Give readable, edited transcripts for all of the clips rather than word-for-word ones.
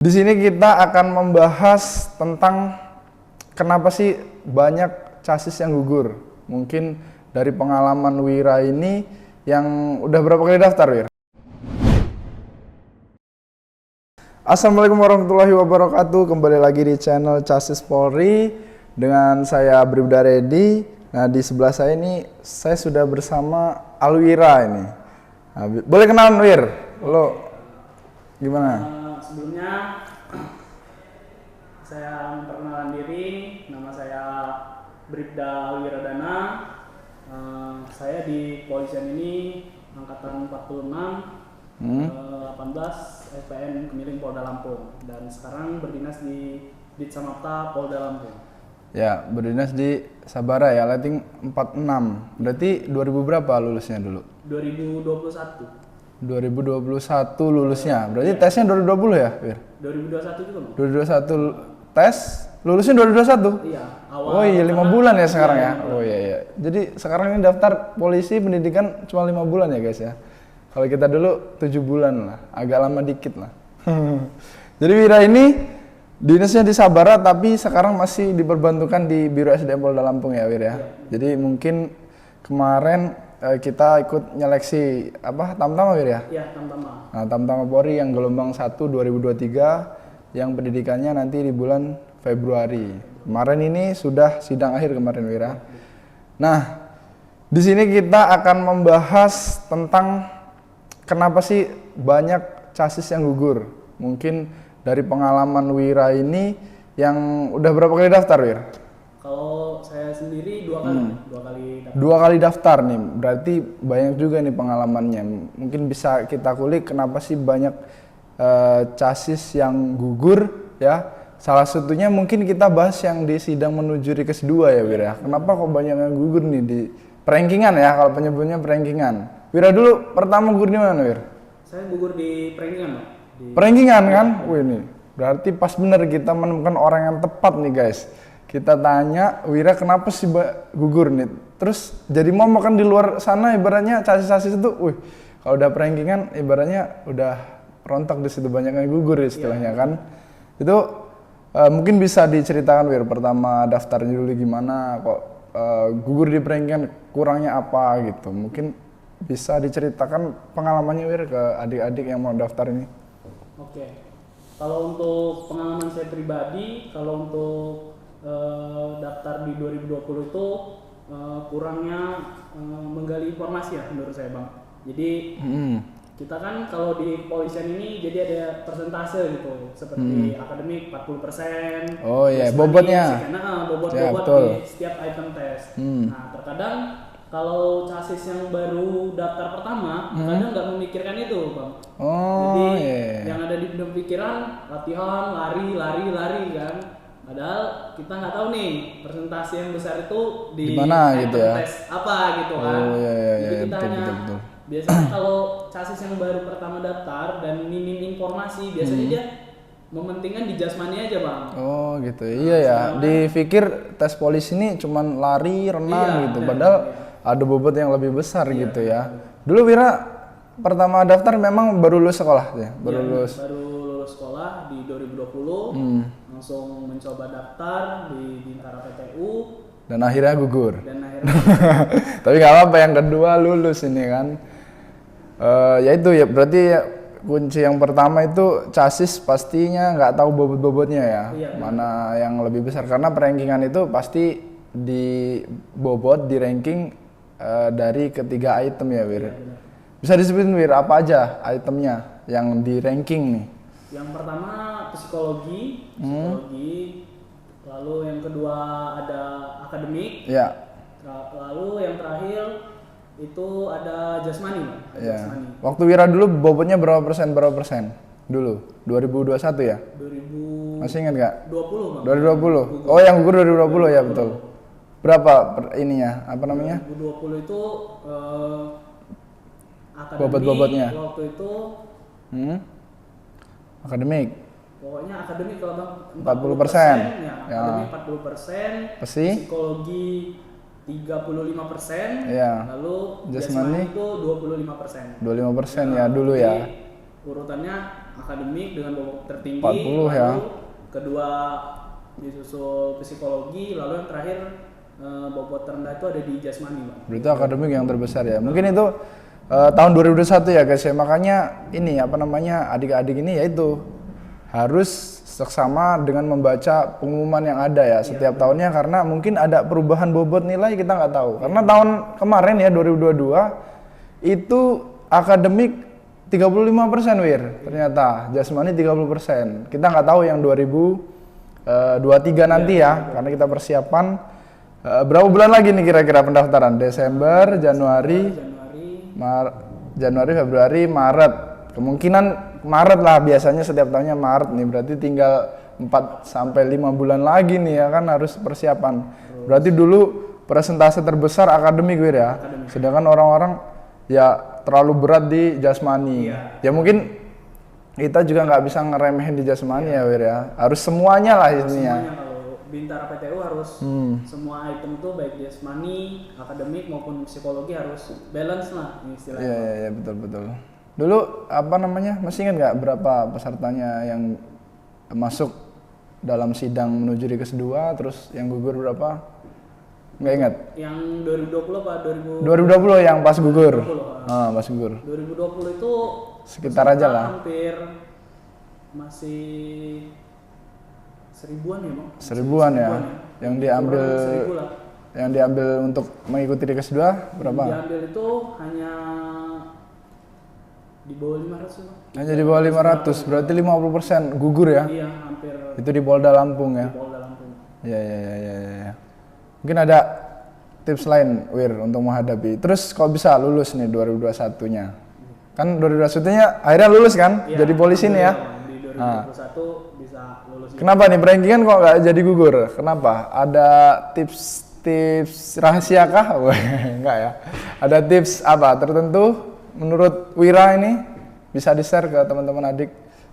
Di sini kita akan membahas tentang kenapa sih banyak chassis yang gugur. Mungkin dari pengalaman Wira ini yang udah berapa kali daftar, Wir? Assalamualaikum warahmatullahi wabarakatuh. Kembali lagi di channel Chassis Polri dengan saya Bribda Reddy. Nah, di sebelah saya ini saya sudah bersama Alwira ini. Nah, boleh kenalan, Wir? Lo gimana? Sebelumnya saya memperkenalkan diri, nama saya Bribda Wiradana. Saya di kepolisian ini angkatan 46, 18 SPN Kemiring Polda Lampung, dan sekarang berdinas di Ditsamapta Polda Lampung. Ya, berdinas di Sabara ya, Leting 46. Berarti 2000 berapa lulusnya dulu? 2021. 2021 lulusnya. Berarti tesnya 2020 ya, Wir? 2021 juga, Bang. 2021 tes, lulusnya 2021? Iya, awal. Oh iya, 5 bulan ya sekarang ya? Oh iya. Jadi sekarang ini daftar polisi pendidikan cuma 5 bulan ya, guys ya? Kalau kita dulu 7 bulan lah, agak lama dikit lah. Jadi Wira ini dinasnya di Sabara, tapi sekarang masih diperbantukan di Biro SDM Polda Lampung ya, Wir ya? Jadi mungkin kemarin kita ikut nyeleksi Tamtama, Wir ya? Iya, Tamtama. Nah, Tamtama Polri yang gelombang 1 2023 yang pendidikannya nanti di bulan Februari. Kemarin ini sudah sidang akhir kemarin, Wira. Nah, di sini kita akan membahas tentang kenapa sih banyak chassis yang gugur. Mungkin dari pengalaman Wira ini yang udah berapa kali daftar, Wir? Kalau saya sendiri dua kali daftar. 2 kali daftar nih, berarti banyak juga nih pengalamannya. Mungkin bisa kita kulik kenapa sih banyak chassis yang gugur ya. Salah satunya mungkin kita bahas yang di sidang menuju Rikes 2 ya, Wir ya. Kenapa kok banyak yang gugur nih di perankingan ya, kalau penyebutnya perankingan. Wira dulu pertama gugur di mana, Wir? Saya gugur di perankingan, Pak. Perankingan kan? Wih, ini berarti pas bener kita menemukan orang yang tepat nih, guys. Kita tanya, Wira kenapa sih gugur nih? Terus jadi mau makan di luar sana ibaratnya chassis-chassis itu, wih, kalau udah perankingan ibaratnya udah rontok di situ, banyak yang gugur istilahnya kan. Itu mungkin bisa diceritakan, Wir, pertama daftarnya dulu gimana, kok gugur di perankingan, kurangnya apa gitu. Mungkin bisa diceritakan pengalamannya, Wir, ke adik-adik yang mau daftar ini. Oke. Kalau untuk pengalaman saya pribadi, kalau untuk daftar di 2020 itu kurangnya menggali informasi ya menurut saya, Bang. Jadi kita kan kalau di kepolisian ini jadi ada persentase gitu, seperti akademik 40%. Oh iya, bobotnya. Bobot ya, di setiap item tes. Nah, terkadang kalau chassis yang baru daftar pertama, kadang nggak memikirkan itu, Bang. Oh, jadi yeah. yang ada di dalam pikiran latihan, lari kan. Padahal kita nggak tahu nih persentase yang besar itu di mana gitu ya? Tes apa gitu kan. Oh iya, jadi kita betul. Biasanya kalau chassis yang baru pertama daftar dan minim informasi, biasanya dia mementingkan di jasmani aja, Bang. Oh gitu, iya ya. Dipikir tes polisi ini cuman lari, renang gitu, padahal ada bobot yang lebih besar gitu ya. Dulu Wira pertama daftar memang baru lulus sekolah ya? Baru lulus sekolah di 2020, langsung mencoba daftar di Bintara PTU. Dan akhirnya gugur. Tapi nggak apa-apa, yang kedua lulus ini kan. Ya itu ya, berarti ya, kunci yang pertama itu chassis pastinya nggak tahu bobot-bobotnya ya. Mana yang lebih besar, karena perankingan itu pasti di bobot, di ranking dari ketiga item ya, Wir. Bisa disebutin, Wir, apa aja itemnya yang di ranking nih? Yang pertama psikologi, lalu yang kedua ada akademik, lalu yang terakhir itu ada jasmani, Pak. Jasmani. Waktu Wira dulu bobotnya berapa persen dulu? 2021 ya? 2000 masih ingat nggak? 20, Bang. 2020. Oh, yang gugur 2020 ya, betul. Berapa ininya? Apa namanya? 2020 itu akademik, bobot-bobotnya. Waktu itu akademik. Pokoknya akademik kalau, Bang, 40%. Ya. Akademik 40%. Psikologi 35%. Ya. Lalu jasmani itu 25%. 25% ya dulu ya. Urutannya akademik dengan bobot tertinggi, 40 ya. lalu kedua disusul psikologi, lalu yang terakhir bobot terendah itu ada di jasmani, Bang. Berarti akademik yang terbesar ya. Mungkin itu tahun 2021 ya guys ya. Makanya ini apa namanya adik-adik ini yaitu harus seksama dengan membaca pengumuman yang ada ya setiap tahunnya, karena mungkin ada perubahan bobot nilai kita nggak tahu. Karena tahun kemarin ya 2022 itu akademik 35% Wir, ternyata jasmani 30%. Kita nggak tahu yang 2023 nanti ya, karena kita persiapan berapa bulan lagi nih kira-kira pendaftaran? Desember, Januari, Februari, Maret. Kemungkinan Maret lah, biasanya setiap tahunnya Maret nih, berarti tinggal 4 sampai 5 bulan lagi nih ya kan harus persiapan. Berarti dulu persentase terbesar akademik Wir ya. Sedangkan orang-orang ya terlalu berat di jasmani. Ya mungkin kita juga nggak bisa ngeremehin di jasmani ya Wir ya. Harus semuanya lah ininya. Semuanya, kalau Bintara PTU harus semua item tuh baik jasmani, akademik maupun psikologi harus balance lah istilahnya. Iya betul. Dulu apa namanya, masih ingat nggak berapa pesertanya yang masuk dalam sidang menuju Rikes 2, terus yang gugur berapa? Nggak ingat? Yang 2020 apa 2020 yang pas gugur. 2020, Pas gugur. 2020 itu Sekitar aja lah. Hampir masih 1000-an ya, Bang. 1000-an ya. Yang diambil Kurang 1000 lah. yang diambil untuk mengikuti Rikes 2 berapa? Yang diambil itu hanya di bawah 500 Bang. Hanya di bawah 500, berarti 50% gugur ya. Iya, hampir Itu di Polda Lampung ya. di Polda Lampung. Ya. Mungkin ada tips lain Wir untuk menghadapi. Terus kok bisa lulus nih 2021-nya? Kan 2021-nya akhirnya lulus kan? Iya, jadi polisi nih ya. Di 2021 bisa lulus. Kenapa nih rankingan kok nggak jadi gugur? Kenapa? Ada tips rahasia kah? Wah, enggak ya. Ada tips apa tertentu menurut Wira ini bisa di-share ke teman-teman adik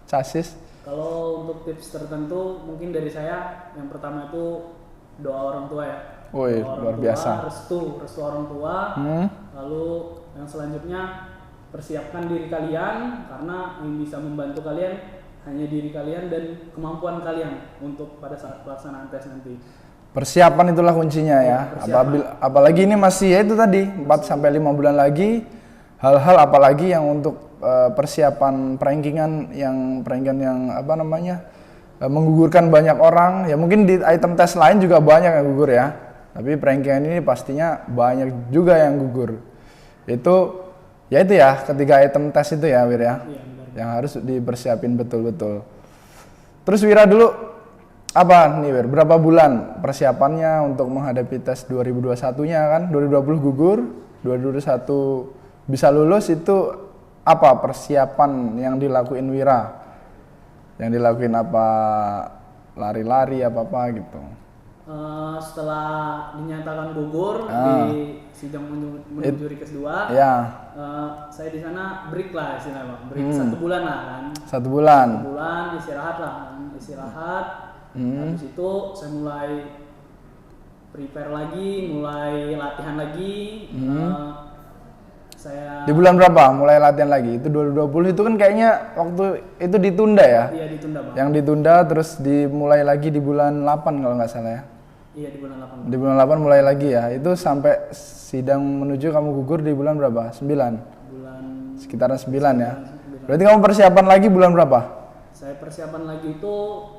CASIS? Kalau untuk tips tertentu mungkin dari saya yang pertama itu doa orang tua ya. Woi, Doa orang luar tua, biasa. restu orang tua. Lalu yang selanjutnya persiapkan diri kalian, karena yang bisa membantu kalian hanya diri kalian dan kemampuan kalian untuk pada saat pelaksanaan tes nanti. Persiapan itulah kuncinya ya. Apalagi ini masih ya itu tadi 4 sampai 5 bulan lagi. Hal-hal apalagi yang untuk persiapan perankingan yang apa namanya menggugurkan banyak orang. Ya mungkin di item tes lain juga banyak yang gugur ya. Tapi perankingan ini pastinya banyak juga yang gugur. Itu ya ketiga item tes itu ya Wir ya. Iya, Yang harus dipersiapin betul-betul. Terus Wira dulu apa nih Wir? Berapa bulan persiapannya untuk menghadapi tes 2021-nya kan? 2020 gugur, 2021 bisa lulus, itu apa persiapan yang dilakuin Wira? Yang dilakuin apa? Lari-lari apa gitu? Setelah dinyatakan gugur di sidang menuju Rikes 2, saya di sana break lah istilahnya, Bang. Break 1 bulan lah kan. 1 bulan. 1 bulan istirahat lah kan. Istirahat. Habis itu saya mulai prepare lagi, mulai latihan lagi. Saya Di bulan berapa mulai latihan lagi? Itu 2020 itu kan kayaknya waktu itu ditunda ya? Iya, ditunda, Bang. Yang ditunda terus dimulai lagi di bulan 8 kalau nggak salah ya? Iya, di bulan 8. Di bulan 8 mulai lagi ya? Itu sampai sidang menuju kamu gugur di bulan berapa? 9? Bulan Sekitaran 9 ya? Berarti kamu persiapan lagi bulan berapa? saya persiapan lagi itu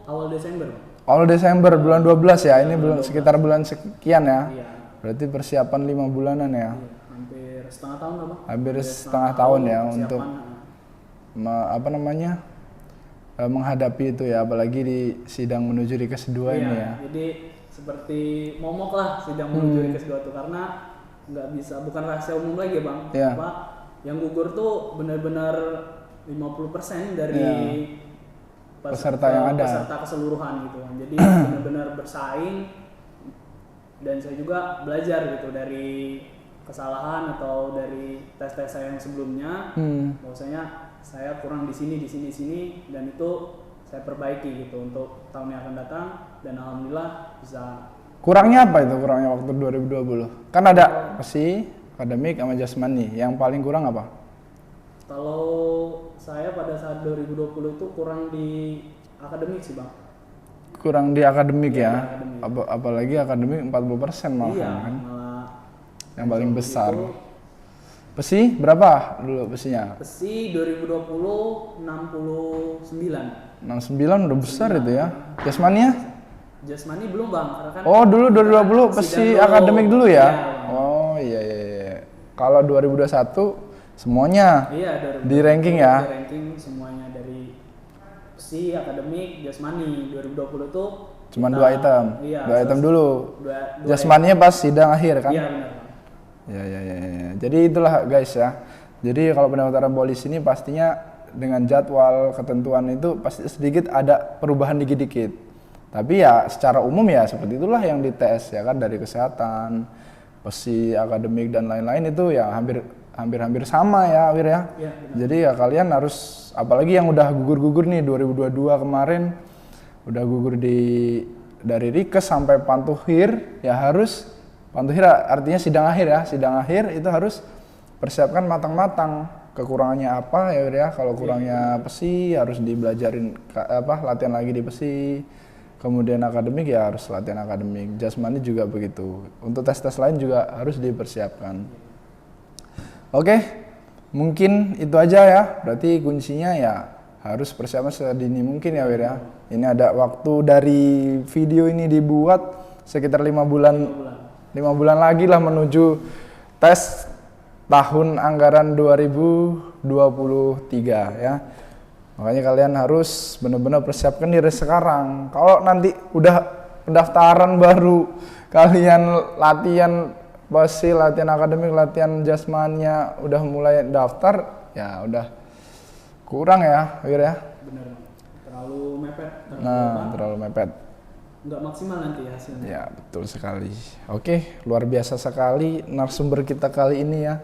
awal Desember, Bang. Awal Desember, bulan 12 ya? Ini bulan sekitar bulan sekian ya? Iya. Berarti persiapan 5 bulanan ya? Hampir setengah tahun lah, Bang. Hampir setengah tahun ya persiapan. untuk apa namanya menghadapi itu ya, apalagi di sidang menuju Rikes 2 ini ya. Jadi seperti momok lah sidang menuju Rikes 2 tuh, karena nggak bisa, bukan rahasia umum lagi ya, Bang. Iya. Apa yang gugur tuh benar-benar 50% dari peserta yang ada. Peserta keseluruhan gitu kan. Jadi benar-benar bersaing, dan saya juga belajar gitu dari kesalahan atau dari tes-tes saya yang sebelumnya. Bahwasanya saya kurang di sini, dan itu saya perbaiki gitu untuk tahun yang akan datang, dan alhamdulillah bisa. Kurangnya apa itu kurangnya waktu 2020? Kan ada akademik sama jasmani. Yang paling kurang apa? Kalau saya pada saat 2020 itu kurang di akademik sih bang. Kurang di akademik Iya, ya. di akademik. Apalagi akademik 40% malah Iya, kan. malah Yang paling jauh besar. gitu. Pesi berapa dulu pesinya? Pesi 2020 69. 69 udah besar itu ya. Jasmania? Jasmani belum bang, karena kan Oh dulu 2020 sidang pesi dulu. akademik dulu ya? Iya, Bang. Oh iya iya iya. Kalau 2021 semuanya Iya, di ranking ya? Di ranking semuanya dari pesi, akademik, jasmani. 2020 itu Cuman kita- 2 item. Iya, 2 item dulu. dua Jasmania pas sidang akhir kan? Iya benar bang. Ya, ya, ya, ya. Jadi itulah guys ya. Jadi kalau pendaftaran polisi ini pastinya dengan jadwal ketentuan itu pasti sedikit ada perubahan dikit-dikit. Tapi ya secara umum ya seperti itulah yang dites ya kan, dari kesehatan, pesi, akademik dan lain-lain itu ya hampir sama ya Wir ya. Iya, benar. Jadi ya kalian harus, apalagi yang udah gugur-gugur nih 2022 kemarin udah gugur dari Rikes sampai Pantuhir ya harus. Pantuhir artinya sidang akhir ya, sidang akhir itu harus persiapkan matang-matang. Kekurangannya apa ya ya, kalau kurangnya pesi harus dibelajarin latihan lagi di pesi. Kemudian akademik ya harus latihan akademik. Jasmani juga begitu. Untuk tes-tes lain juga harus dipersiapkan. Oke, mungkin itu aja ya. Berarti kuncinya ya harus persiapan sedini mungkin ya Wir ya. Ini ada waktu dari video ini dibuat sekitar 5 bulan. 5 bulan lagi lah menuju tes tahun anggaran 2023 ya. Makanya kalian harus benar-benar persiapkan diri sekarang. Kalau nanti udah pendaftaran baru kalian latihan pasti latihan akademik, latihan jasmania udah mulai daftar ya udah kurang ya, Wir ya. Benar bang. Terlalu mepet. Terlalu mepet. Nggak maksimal nanti hasilnya. Ya, betul sekali. Oke, luar biasa sekali narasumber kita kali ini ya.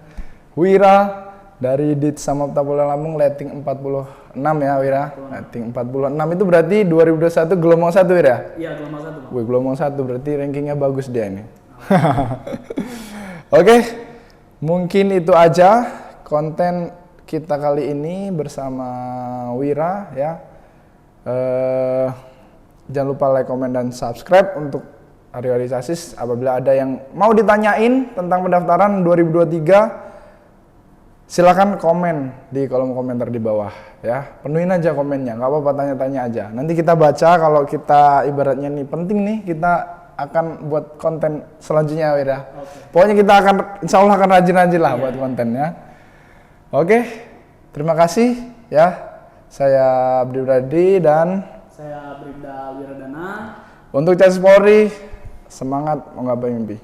Wira dari Dit Samapta Polda Lampung, rating 46 ya Wira. Rating 46 itu berarti 2021 gelombang 1 Wira. Iya, gelombang 1 bang. Wih, gelombang 1 berarti rankingnya bagus dia ini. Oke, mungkin itu aja konten kita kali ini bersama Wira ya. Jangan lupa like, komen, dan subscribe untuk Aryo-Arisasis. Apabila ada yang mau ditanyain tentang pendaftaran 2023, silakan komen di kolom komentar di bawah ya. Penuhin aja komennya, nggak apa-apa, tanya-tanya aja. Nanti kita baca, kalau kita ibaratnya nih penting nih, kita akan buat konten selanjutnya ya. Pokoknya kita akan, insya Allah akan rajin-rajin lah buat kontennya. Oke, terima kasih ya. Saya Abdi Bradi dan Saya Bribda Wiradana. untuk Casis Polri, semangat menggapai mimpi.